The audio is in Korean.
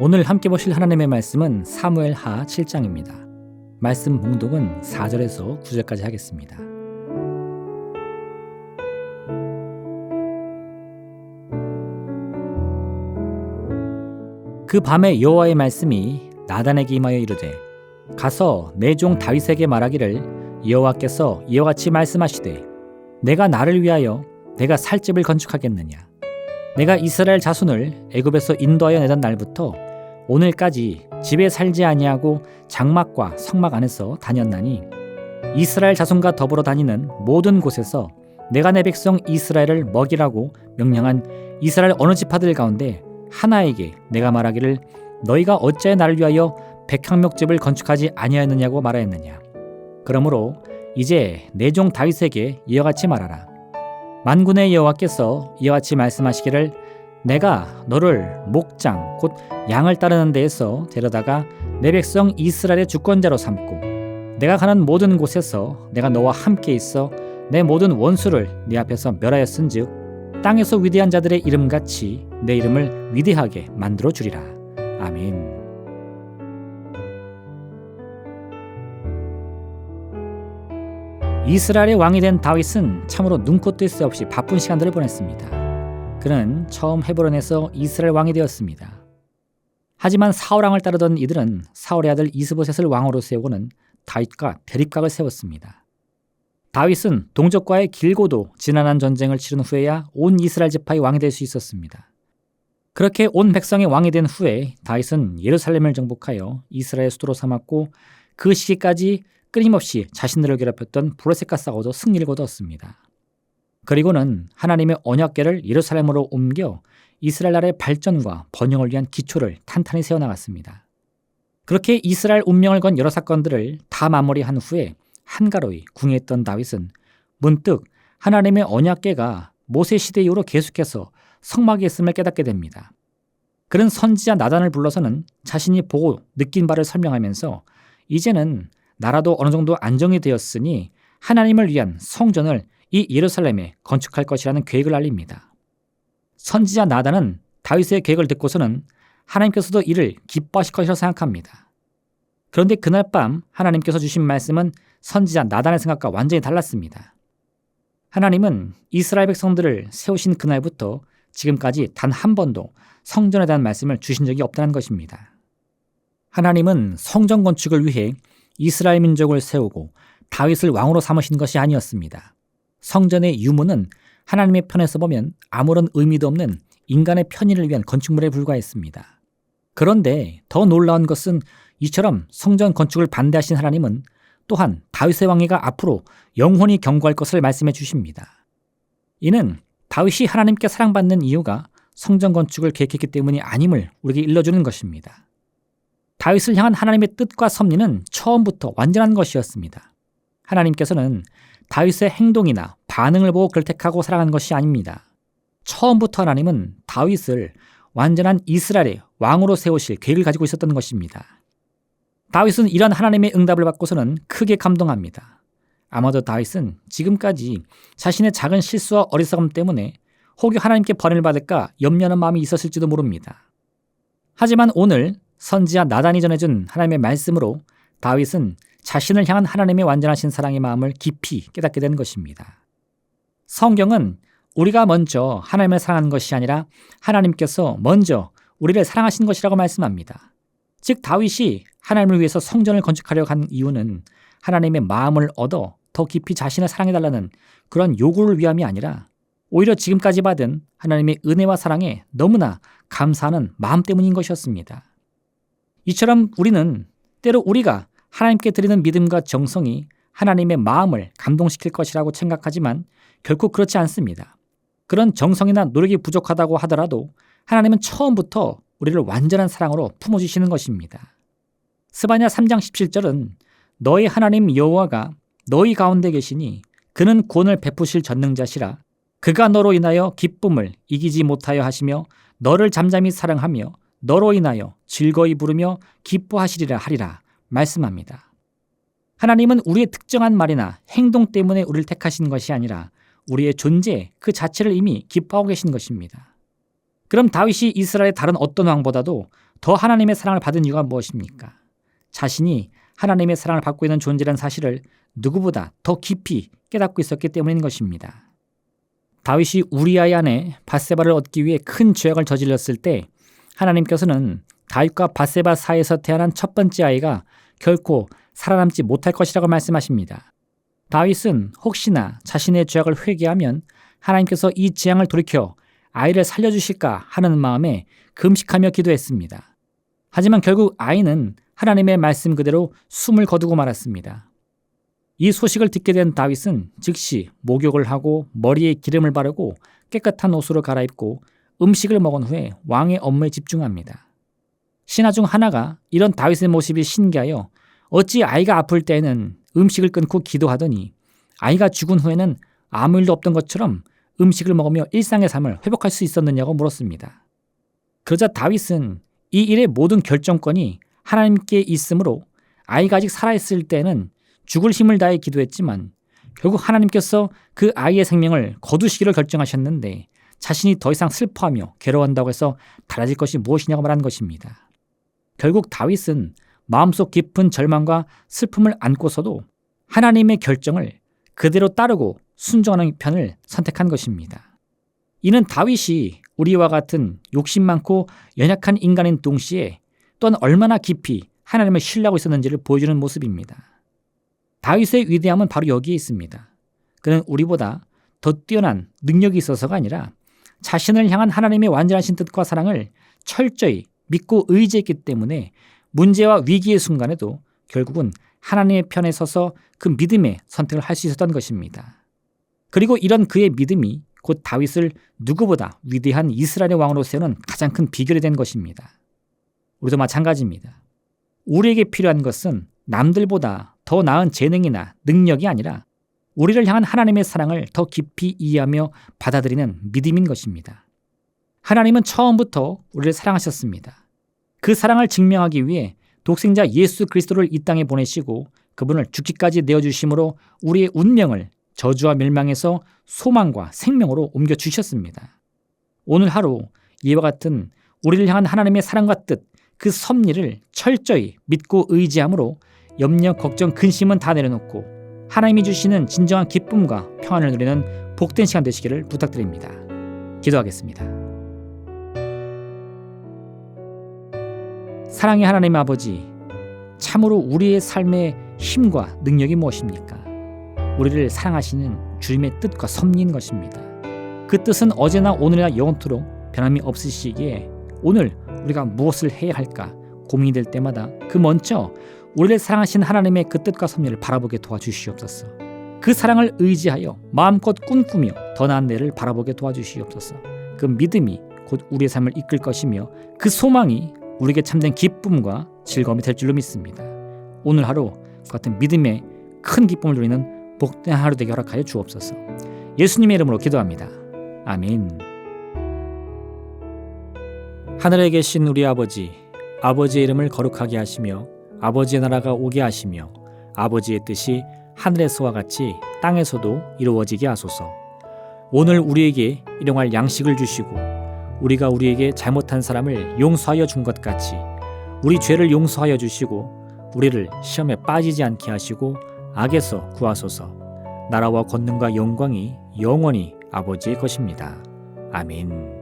오늘 함께 보실 하나님의 말씀은 사무엘하 7장입니다. 말씀 봉독은 4절에서 9절까지 하겠습니다. 그 밤에 여호와의 말씀이 나단에게 임하여 이르되 가서 내 종 다윗에게 말하기를 여호와께서 이와 같이 말씀하시되 내가 나를 위하여 내가 살 집을 건축하겠느냐. 내가 이스라엘 자손을 애굽에서 인도하여 내던 날부터 오늘까지 집에 살지 아니하고 장막과 성막 안에서 다녔나니 이스라엘 자손과 더불어 다니는 모든 곳에서 내가 내 백성 이스라엘을 먹이라고 명령한 이스라엘 어느 지파들 가운데 하나에게 내가 말하기를 너희가 어찌하여 나를 위하여 백향목집을 건축하지 아니하였느냐고 말하였느냐. 그러므로 이제 내 종 다윗에게 이와 같이 말하라. 만군의 여호와께서 이와 같이 말씀하시기를 내가 너를 목장 곧 양을 따르는 데에서 데려다가 내 백성 이스라엘의 주권자로 삼고 내가 가는 모든 곳에서 내가 너와 함께 있어 내 모든 원수를 네 앞에서 멸하였은즉 땅에서 위대한 자들의 이름같이 내 이름을 위대하게 만들어 주리라. 아멘. 이스라엘의 왕이 된 다윗은 참으로 눈코 뜰 새 없이 바쁜 시간들을 보냈습니다. 그는 처음 헤브론에서 이스라엘 왕이 되었습니다. 하지만 사울 왕을 따르던 이들은 사울의 아들 이스보셋을 왕으로 세우고는 다윗과 대립각을 세웠습니다. 다윗은 동족과의 길고도 지난한 전쟁을 치른 후에야 온 이스라엘 지파의 왕이 될 수 있었습니다. 그렇게 온 백성의 왕이 된 후에 다윗은 예루살렘을 정복하여 이스라엘 수도로 삼았고 그 시기까지 끊임없이 자신들을 괴롭혔던 브레셋과 싸워도 승리를 거두었습니다. 그리고는 하나님의 언약궤를 예루살렘으로 옮겨 이스라엘 나라의 발전과 번영을 위한 기초를 탄탄히 세워나갔습니다. 그렇게 이스라엘 운명을 건 여러 사건들을 다 마무리한 후에 한가로이 궁에 있던 다윗은 문득 하나님의 언약궤가 모세 시대 이후로 계속해서 성막에 있음을 깨닫게 됩니다. 그는 선지자 나단을 불러서는 자신이 보고 느낀 바를 설명하면서 이제는 나라도 어느 정도 안정이 되었으니 하나님을 위한 성전을 이 예루살렘에 건축할 것이라는 계획을 알립니다. 선지자 나단은 다윗의 계획을 듣고서는 하나님께서도 이를 기뻐하실 것이라고 생각합니다. 그런데 그날 밤 하나님께서 주신 말씀은 선지자 나단의 생각과 완전히 달랐습니다. 하나님은 이스라엘 백성들을 세우신 그날부터 지금까지 단 한 번도 성전에 대한 말씀을 주신 적이 없다는 것입니다. 하나님은 성전 건축을 위해 이스라엘 민족을 세우고 다윗을 왕으로 삼으신 것이 아니었습니다. 성전의 유무는 하나님의 편에서 보면 아무런 의미도 없는 인간의 편의를 위한 건축물에 불과했습니다. 그런데 더 놀라운 것은 이처럼 성전 건축을 반대하신 하나님은 또한 다윗의 왕위가 앞으로 영원히 경고할 것을 말씀해 주십니다. 이는 다윗이 하나님께 사랑받는 이유가 성전 건축을 계획했기 때문이 아님을 우리에게 일러주는 것입니다. 다윗을 향한 하나님의 뜻과 섭리는 처음부터 완전한 것이었습니다. 하나님께서는 다윗의 행동이나 반응을 보고 그를 택하고 사랑한 것이 아닙니다. 처음부터 하나님은 다윗을 완전한 이스라엘의 왕으로 세우실 계획을 가지고 있었던 것입니다. 다윗은 이런 하나님의 응답을 받고서는 크게 감동합니다. 아마도 다윗은 지금까지 자신의 작은 실수와 어리석음 때문에 혹여 하나님께 벌을 받을까 염려하는 마음이 있었을지도 모릅니다. 하지만 오늘 선지자 나단이 전해준 하나님의 말씀으로 다윗은 자신을 향한 하나님의 완전하신 사랑의 마음을 깊이 깨닫게 된 것입니다. 성경은 우리가 먼저 하나님을 사랑하는 것이 아니라 하나님께서 먼저 우리를 사랑하신 것이라고 말씀합니다. 즉 다윗이 하나님을 위해서 성전을 건축하려고 한 이유는 하나님의 마음을 얻어 더 깊이 자신을 사랑해달라는 그런 요구를 위함이 아니라 오히려 지금까지 받은 하나님의 은혜와 사랑에 너무나 감사하는 마음 때문인 것이었습니다. 이처럼 우리는 때로 우리가 하나님께 드리는 믿음과 정성이 하나님의 마음을 감동시킬 것이라고 생각하지만 결코 그렇지 않습니다. 그런 정성이나 노력이 부족하다고 하더라도 하나님은 처음부터 우리를 완전한 사랑으로 품어주시는 것입니다. 스바냐 3장 17절은 너희 하나님 여호와가 너희 가운데 계시니 그는 구원을 베푸실 전능자시라. 그가 너로 인하여 기쁨을 이기지 못하여 하시며 너를 잠잠히 사랑하며 너로 인하여 즐거이 부르며 기뻐하시리라 하리라 말씀합니다. 하나님은 우리의 특정한 말이나 행동 때문에 우리를 택하신 것이 아니라 우리의 존재 그 자체를 이미 기뻐하고 계신 것입니다. 그럼 다윗이 이스라엘의 다른 어떤 왕보다도 더 하나님의 사랑을 받은 이유가 무엇입니까? 자신이 하나님의 사랑을 받고 있는 존재라는 사실을 누구보다 더 깊이 깨닫고 있었기 때문인 것입니다. 다윗이 우리아의 아내 밧세바를 얻기 위해 큰 죄악을 저질렀을 때 하나님께서는 다윗과 밧세바 사이에서 태어난 첫 번째 아이가 결코 살아남지 못할 것이라고 말씀하십니다. 다윗은 혹시나 자신의 죄악을 회개하면 하나님께서 이 재앙을 돌이켜 아이를 살려주실까 하는 마음에 금식하며 기도했습니다. 하지만 결국 아이는 하나님의 말씀 그대로 숨을 거두고 말았습니다. 이 소식을 듣게 된 다윗은 즉시 목욕을 하고 머리에 기름을 바르고 깨끗한 옷으로 갈아입고 음식을 먹은 후에 왕의 업무에 집중합니다. 신하 중 하나가 이런 다윗의 모습이 신기하여 어찌 아이가 아플 때에는 음식을 끊고 기도하더니 아이가 죽은 후에는 아무 일도 없던 것처럼 음식을 먹으며 일상의 삶을 회복할 수 있었느냐고 물었습니다. 그러자 다윗은 이 일의 모든 결정권이 하나님께 있으므로 아이가 아직 살아있을 때는 죽을 힘을 다해 기도했지만 결국 하나님께서 그 아이의 생명을 거두시기를 결정하셨는데 자신이 더 이상 슬퍼하며 괴로워한다고 해서 달라질 것이 무엇이냐고 말한 것입니다. 결국 다윗은 마음속 깊은 절망과 슬픔을 안고서도 하나님의 결정을 그대로 따르고 순종하는 편을 선택한 것입니다. 이는 다윗이 우리와 같은 욕심 많고 연약한 인간인 동시에 또한 얼마나 깊이 하나님을 신뢰하고 있었는지를 보여주는 모습입니다. 다윗의 위대함은 바로 여기에 있습니다. 그는 우리보다 더 뛰어난 능력이 있어서가 아니라 자신을 향한 하나님의 완전하신 뜻과 사랑을 철저히 믿고 의지했기 때문에 문제와 위기의 순간에도 결국은 하나님의 편에 서서 그 믿음의 선택을 할 수 있었던 것입니다. 그리고 이런 그의 믿음이 곧 다윗을 누구보다 위대한 이스라엘의 왕으로 세우는 가장 큰 비결이 된 것입니다. 우리도 마찬가지입니다. 우리에게 필요한 것은 남들보다 더 나은 재능이나 능력이 아니라 우리를 향한 하나님의 사랑을 더 깊이 이해하며 받아들이는 믿음인 것입니다. 하나님은 처음부터 우리를 사랑하셨습니다. 그 사랑을 증명하기 위해 독생자 예수 그리스도를 이 땅에 보내시고 그분을 죽기까지 내어주심으로 우리의 운명을 저주와 멸망에서 소망과 생명으로 옮겨주셨습니다. 오늘 하루 이와 같은 우리를 향한 하나님의 사랑과 뜻, 그 섭리를 철저히 믿고 의지함으로 염려, 걱정, 근심은 다 내려놓고 하나님이 주시는 진정한 기쁨과 평안을 누리는 복된 시간 되시기를 부탁드립니다. 기도하겠습니다. 사랑의 하나님 아버지, 참으로 우리의 삶의 힘과 능력이 무엇입니까? 우리를 사랑하시는 주님의 뜻과 섭리인 것입니다. 그 뜻은 어제나 오늘이나 영원토록 변함이 없으시기에 오늘 우리가 무엇을 해야 할까 고민이 될 때마다 그 먼저 우리를 사랑하신 하나님의 그 뜻과 섭리를 바라보게 도와주시옵소서. 그 사랑을 의지하여 마음껏 꿈꾸며 더 나은 내를 바라보게 도와주시옵소서. 그 믿음이 곧 우리의 삶을 이끌 것이며 그 소망이 우리에게 참된 기쁨과 즐거움이 될 줄로 믿습니다. 오늘 하루 그 같은 믿음의 큰 기쁨을 누리는 복된 하루 되게 허락하여 주옵소서. 예수님의 이름으로 기도합니다. 아멘. 하늘에 계신 우리 아버지, 아버지의 이름을 거룩하게 하시며 아버지의 나라가 오게 하시며 아버지의 뜻이 하늘에서와 같이 땅에서도 이루어지게 하소서. 오늘 우리에게 일용할 양식을 주시고 우리가 우리에게 잘못한 사람을 용서하여 준 것 같이 우리 죄를 용서하여 주시고 우리를 시험에 빠지지 않게 하시고 악에서 구하소서. 나라와 권능과 영광이 영원히 아버지의 것입니다. 아멘.